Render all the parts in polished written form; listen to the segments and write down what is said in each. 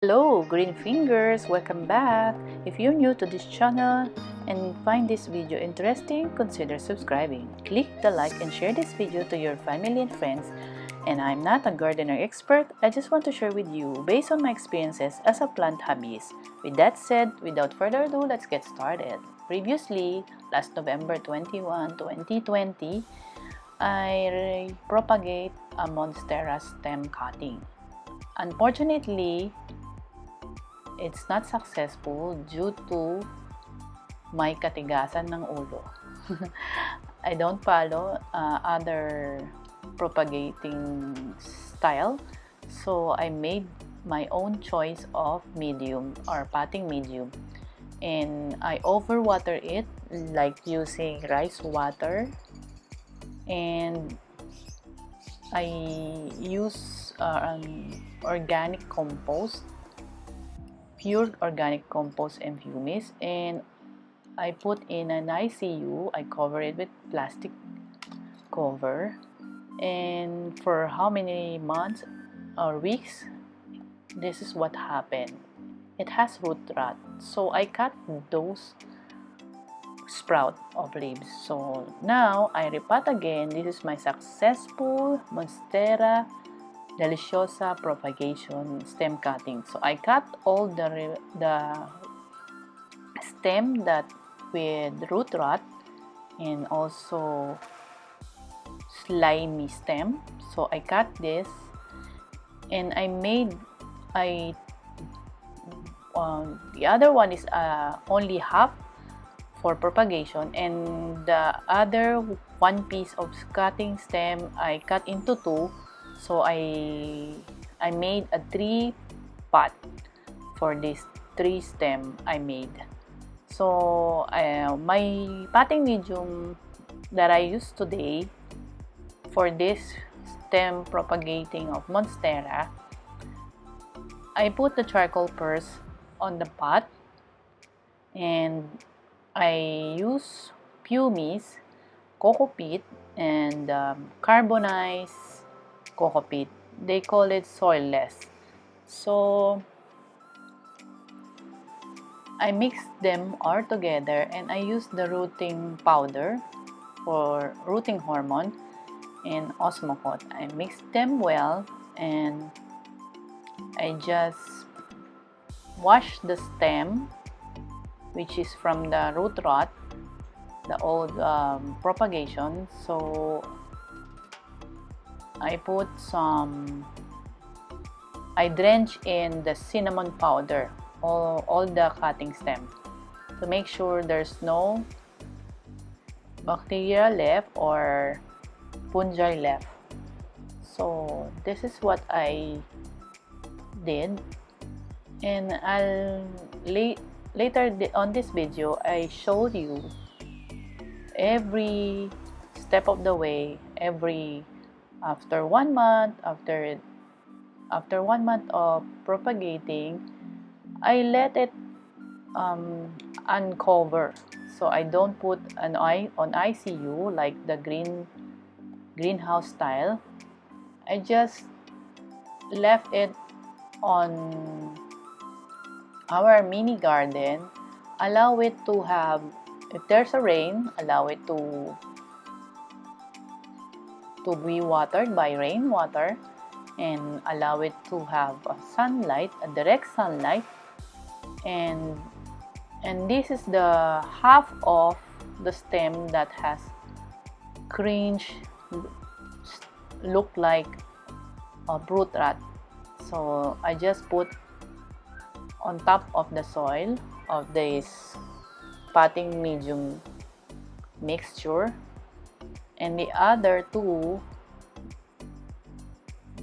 Hello, green fingers! Welcome back! If you're new to this channel and find this video interesting, consider subscribing. Click the like and share this video to your family and friends. And I'm not a gardener expert, I just want to share with you based on my experiences as a plant hobbyist. With that said, without further ado, let's get started. Previously, last November 21, 2020, I propagate a Monstera stem cutting. Unfortunately, it's not successful due to may katigasan ng ulo. I don't follow other propagating style, so I made my own choice of medium or potting medium, and I overwater it like using rice water, and I use organic compost, pure organic compost and pumice, and I put in an ICU. I cover it with plastic cover, and for how many months or weeks, this is what happened. It has root rot, so I cut those sprout of leaves. So now I repot again. This is my successful Monstera Deliciosa propagation stem cutting. So I cut all the stem that with root rot and also slimy stem. So I cut this, and the other one is only half for propagation, and the other one piece of cutting stem I cut into two. So I made a 3 pot for this 3 stem I made. So my potting medium that I use today for this stem propagating of Monstera, I put the charcoal first on the pot, and I use pumice, coco peat, and carbonized coco peat. They call it soilless. So I mix them all together, and I use the rooting powder for rooting hormone and osmocote. I mix them well, and I just wash the stem, which is from the root rot, the old propagation. So I drench in the cinnamon powder all the cutting stem to make sure there's no bacteria left or fungi left. So this is what I did, and later on this video I showed you every step of the way. After 1 month, after 1 month of propagating, I let it uncover. So I don't put an on ICU like the greenhouse style. I just left it on our mini garden. Allow it to have, if there's a rain, allow it to be watered by rainwater, and allow it to have a direct sunlight, and this is the half of the stem that has cringe, look like a root rot. So I just put on top of the soil of this potting medium mixture, and the other two,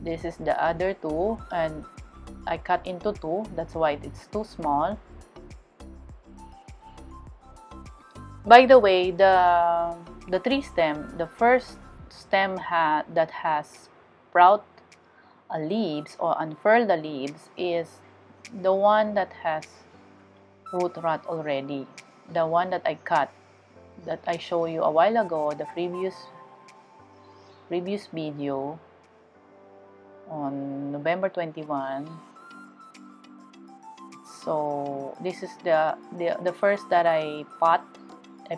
this is the other two, and I cut into two. That's why it's too small. By the way, the 3 stem, the first stem that has sprout leaves or unfurl the leaves is the one that has root rot already. The one that I cut, that I showed you a while ago, the previous video on November 21, So this is the first that I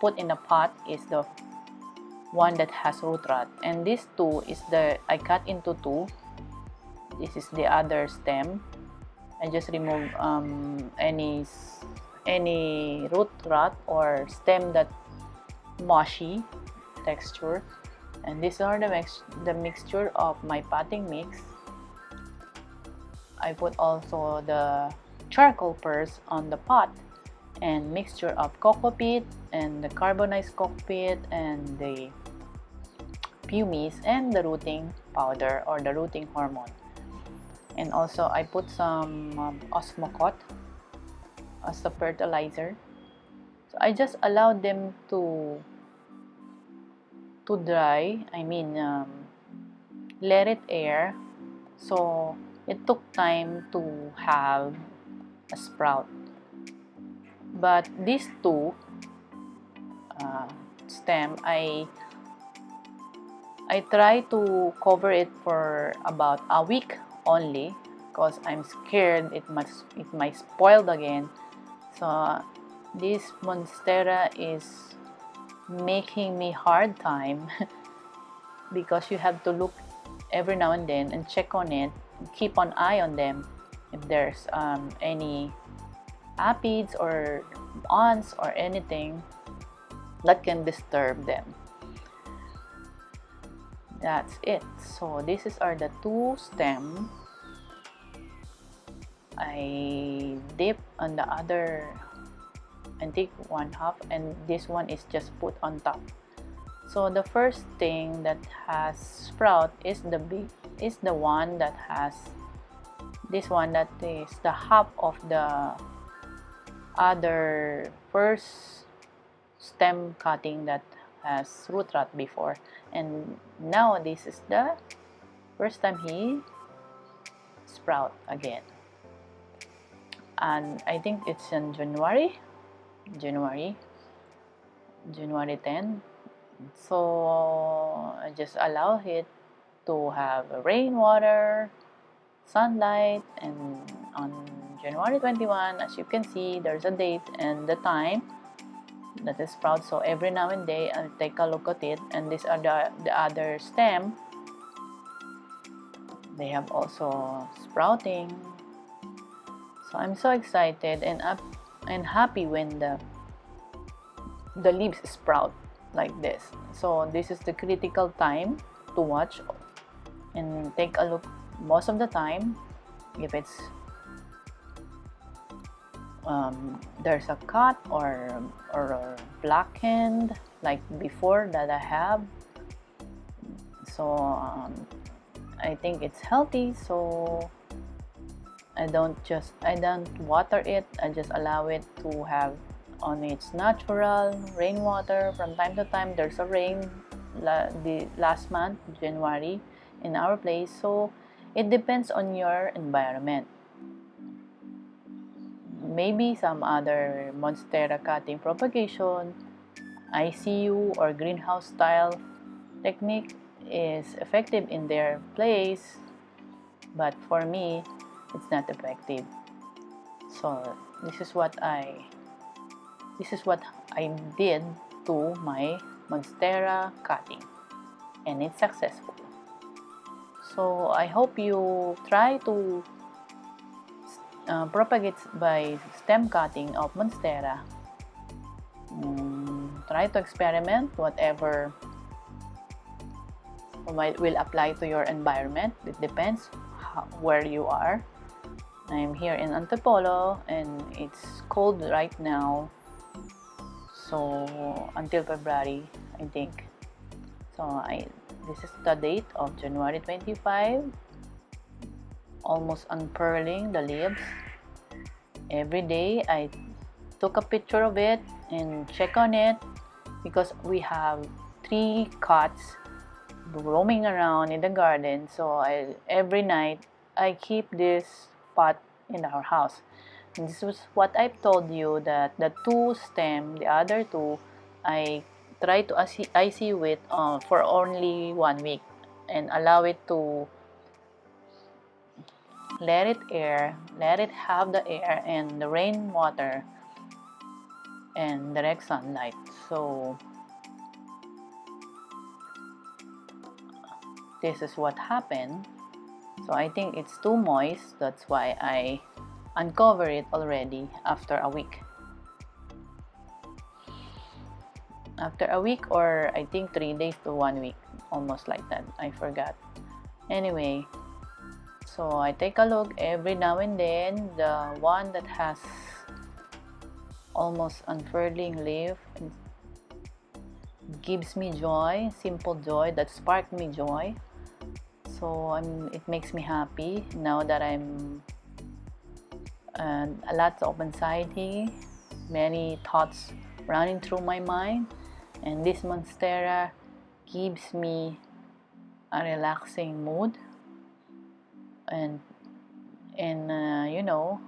put in a pot is the one that has root rot, and this two is I cut into two. This is the other stem. I just remove any root rot or stem that mushy texture, and these are the mixture of my potting mix. I put also the charcoal purse on the pot and mixture of coco peat and the carbonized coco peat and the pumice and the rooting powder or the rooting hormone. And also I put some osmocot as the fertilizer. So I just allowed them to dry. I mean, let it air. So it took time to have a sprout. But these two stem, I try to cover it for about a week only because I'm scared it might spoil again. So this monstera is making me hard time because you have to look every now and then and check on it, keep an eye on them if there's any aphids or ants or anything that can disturb them. That's it. So this are the two stem. I dip on the other and take one half, and this one is just put on top. So the first thing that has sprout is the one that has this one that is the half of the other first stem cutting that has root rot before, and now this is the first time he sprout again, and I think it's in January 10. So I just allow it to have rainwater, sunlight, and on January 21, as you can see, there's a date and the time that is sprout. So every now and then I'll take a look at it, and these are the other stem. They have also sprouting. So I'm so excited and happy when the leaves sprout like this. So this is the critical time to watch and take a look most of the time if it's there's a cut or blackened like before that I have. So I think it's healthy, so I don't water it. I just allow it to have on its natural rainwater. From time to time there's a rain the last month, January, in our place, so it depends on your environment. Maybe some other monstera cutting propagation, ICU or greenhouse style technique is effective in their place, but for me it's not effective. So this is what I did to my monstera cutting, and it's successful. So I hope you try to propagate by stem cutting of monstera. Try to experiment whatever will apply to your environment. It depends where you are. I'm here in Antipolo and it's cold right now, so until February, I think. So this is the date of January 25. Almost unfurling the leaves. Every day I took a picture of it and check on it because we have 3 cats roaming around in the garden. So every night I keep this pot in our house. And this was what I've told you, that the 2 stem, the other 2, I try to ICU it for only 1 week and allow it to let it air, let it have the air and the rainwater and direct sunlight. So this is what happened. So I think it's too moist, that's why I uncover it already after a week. After a week, or I think 3 days to 1 week, almost like that, I forgot. Anyway, so I take a look every now and then. The one that has almost unfurling leaf gives me joy, simple joy that sparked me joy. So it makes me happy now that I'm a lot of anxiety, many thoughts running through my mind, and this monstera gives me a relaxing mood. And you know,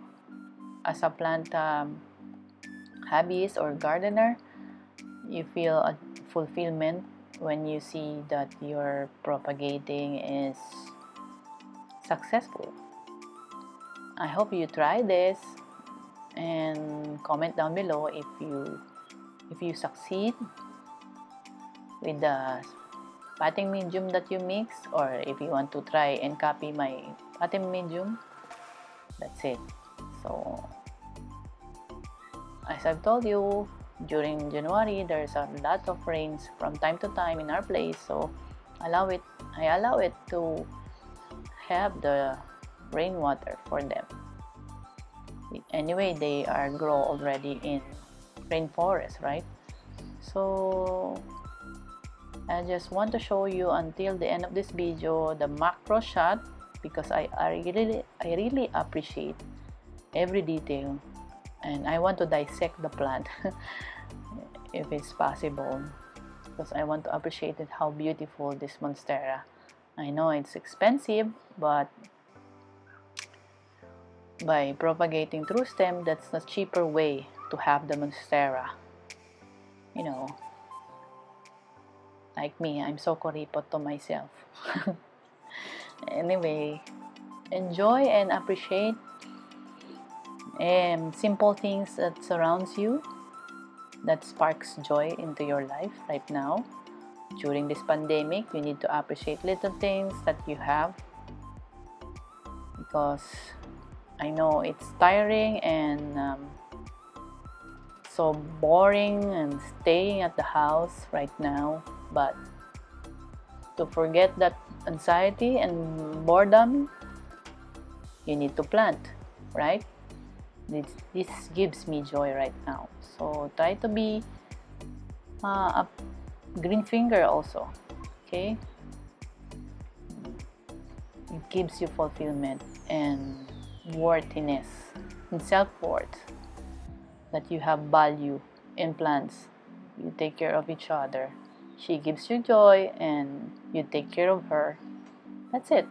as a plant hobbyist or gardener, you feel a fulfillment when you see that your propagating is successful. I hope you try this and comment down below if you succeed with the potting medium that you mix, or if you want to try and copy my potting medium. That's it. So as I've told you, during January there's a lot of rains from time to time in our place, so I allow it to have the rainwater for them. Anyway, they are grow already in rainforest, right? So I just want to show you until the end of this video the macro shot, because I really appreciate every detail, and I want to dissect the plant if it's possible, because I want to appreciate it, how beautiful this monstera. I know it's expensive, but by propagating through stem, that's the cheaper way to have the monstera. You know, like me, I'm so kuripot to myself. Anyway, enjoy and appreciate simple things that surrounds you, that sparks joy into your life right now. During this pandemic, you need to appreciate little things that you have, because I know it's tiring and so boring and staying at the house right now, but to forget that anxiety and boredom, you need to plant, right? This gives me joy right now. So try to be a green finger also, okay? It gives you fulfillment and worthiness and self-worth, that you have value in plants. You take care of each other. She gives you joy and you take care of her. That's it.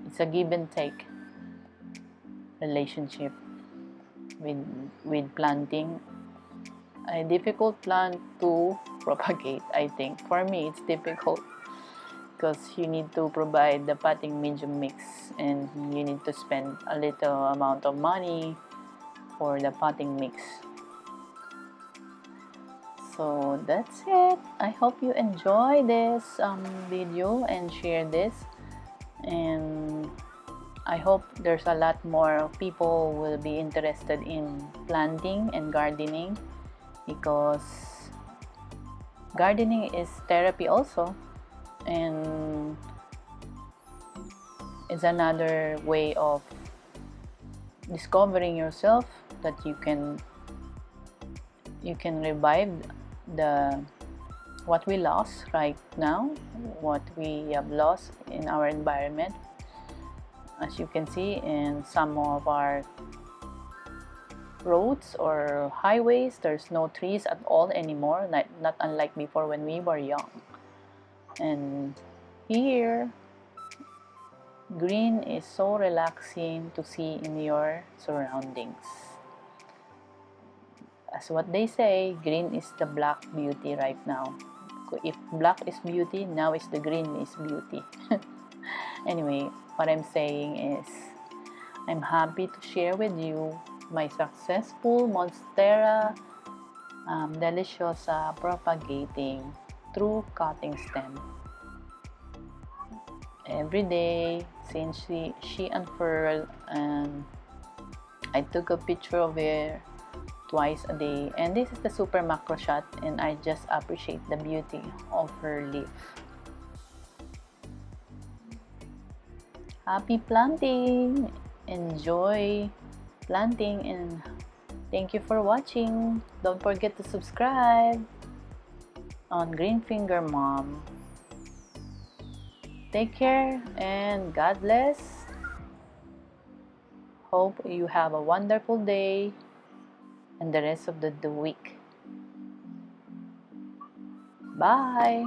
It's a give and take relationship with planting. A difficult plant to propagate, I think. For me, it's difficult because you need to provide the potting medium mix, and you need to spend a little amount of money for the potting mix. So that's it. I hope you enjoy this video and share this, and I hope there's a lot more people will be interested in planting and gardening, because gardening is therapy also, and it's another way of discovering yourself, that you can revive what we lost right now, what we have lost in our environment. As you can see, in some of our roads or highways, there's no trees at all anymore, not unlike before when we were young. And here, green is so relaxing to see in your surroundings. As what they say, green is the black beauty right now. If black is beauty, now is the green is beauty. Anyway, what I'm saying is, I'm happy to share with you my successful Monstera Deliciosa propagating through cutting stem. Every day since she unfurled, and I took a picture of her twice a day, and this is the super macro shot, and I just appreciate the beauty of her leaf. Happy planting! Enjoy planting, and thank you for watching. Don't forget to subscribe on Greenfingermom. Take care and God bless. Hope you have a wonderful day and the rest of the week. Bye!